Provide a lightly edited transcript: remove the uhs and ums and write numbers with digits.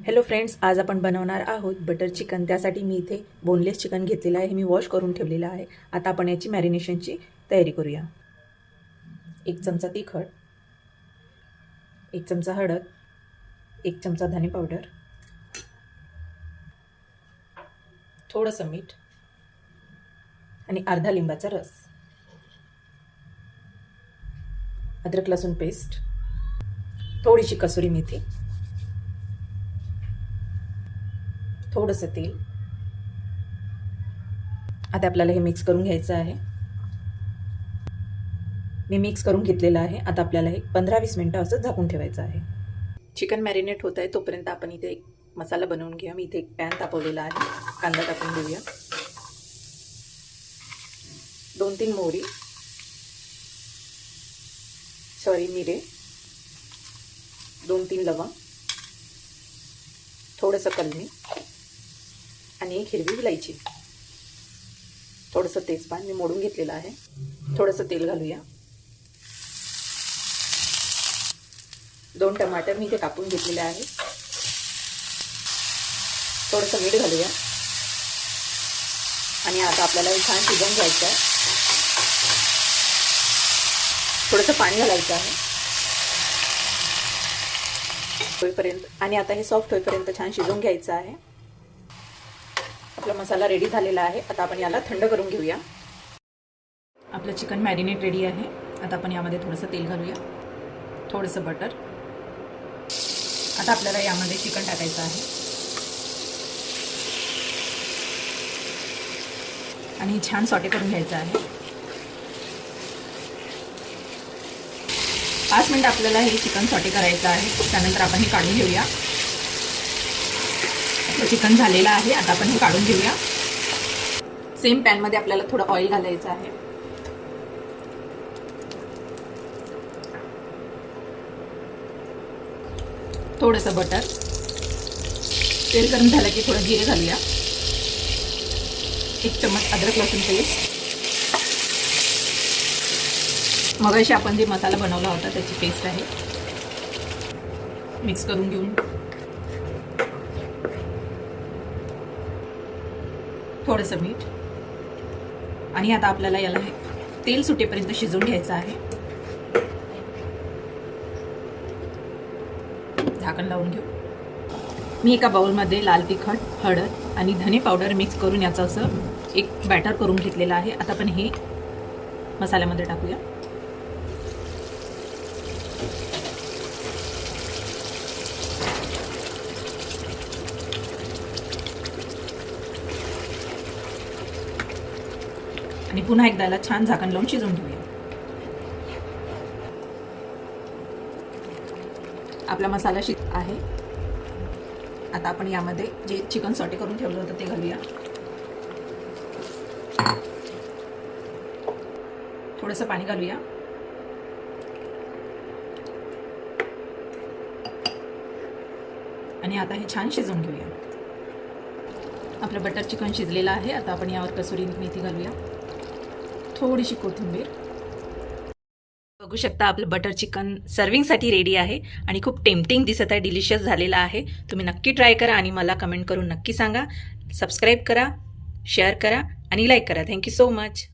Hello friends, आज आपण बनवणार आहोत बटर चिकन। त्यासाठी मी इथे बोनलेस चिकन घेतलेलं आहे। मी वॉश करून ठेवलेलं आहे। आता आपण याची मॅरिनेशनची तयारी करूया। 1 चमचा तिखट, 1 चमचा हळद, 1 चमचा धने पावडर, थोडंसं मीठ आणि अर्धा लिंबाचा रस, अद्रक लसूण पेस्ट, थोडीशी कसुरी मेथी, थोडंसं तेल। आता आपल्याला हे मिक्स करून घ्यायचं आहे। मी मिक्स करून घेतलेलं आहे। आता आपल्याला हे 15-20 मिनिटं असं झाकून ठेवायचं आहे। चिकन मॅरिनेट होत आहे तोपर्यंत आपण इथे एक मसाला बनवून घेऊया। मी इथे एक पॅन तापवलेला आहे। कांदा टाकून घेऊया, 2-3 मोहरी, मिरे, 2-3 लवंग, थोडंसं कलमी आणि एक हिरवी इलायची, थोडंसं तेजपान मी मोडून घेतलेलं आहे। थोडंसं तेल घालूया, 2 टमाटर मी इथे कापून घेतलेले आहे, थोडंसं मीठ घालूया आणि आता आपल्याला हे छान शिजवून घ्यायचं आहे। थोडंसं पाणी घालायचं आहे होईपर्यंत आणि आता हे सॉफ्ट होईपर्यंत छान शिजवून घ्यायचं आहे। आपला मसाला रेडी झालेला आहे। आता आपण याला थंड करून घेऊया। आपलं चिकन मॅरिनेट रेडी आहे। आता आपण यामध्ये थोडंसं तेल घालूया, थोडंसं बटर। आता आपल्याला यामध्ये चिकन टाकायचं आहे आणि छान सॉटे करून घ्यायचं आहे। 5 मिनिट आपल्याला हे चिकन सॉटे करायचं आहे। त्यानंतर आपण हे काढून घेऊया। आपलं चिकन झालेलं आहे। आता आपण हे काढून घेऊया। सेम पॅन मध्ये आपल्याला थोडं ऑइल घालायचं आहे, थोडंसं बटर। तेल गरम झालं की थोडं जिरे घालूया, 1 चम्मच अद्रक लसूण पेस्ट। मगाशी आपण जे मसाला बनवला होता त्याची पेस्ट आहे, मिक्स करून घेऊन थोडंसं मीठ आणि आता आपल्याला याला हे तेल सुटेपर्यंत शिजवून घ्यायचं आहे। झाकण लावून घेऊ। मी एका बाउलमध्ये लाल तिखट, हळद आणि धने पावडर मिक्स करून याचं असं एक बॅटर करून घेतलेलं आहे। आता आपण हे मसाल्यामध्ये टाकूया। आणि पुन्हा एकदा याला छान झाकण लावून शिजवून घेऊया। आपला मसाला शिजला आहे। आता आपण यामध्ये जे चिकन सॉटे करून ठेवलं होतं ते घालूया, थोडंसं पाणी घालूया आणि आता हे छान शिजवून घेऊया। आपलं बटर चिकन शिजलेलं आहे। आता आपण यावर कसुरी मेथी घालूया, थोडीशी कोथिंबीर। बघू शकता आपलं बटर चिकन सर्विंगसाठी रेडी आहे आणि खूप टेम्पटिंग दिसत आहे, डिलिशियस झालेला आहे। तुम्ही नक्की ट्राय करा आणि मला कमेंट करून नक्की सांगा। सबस्क्राईब करा, शेअर करा आणि लाईक करा। Thank you so much.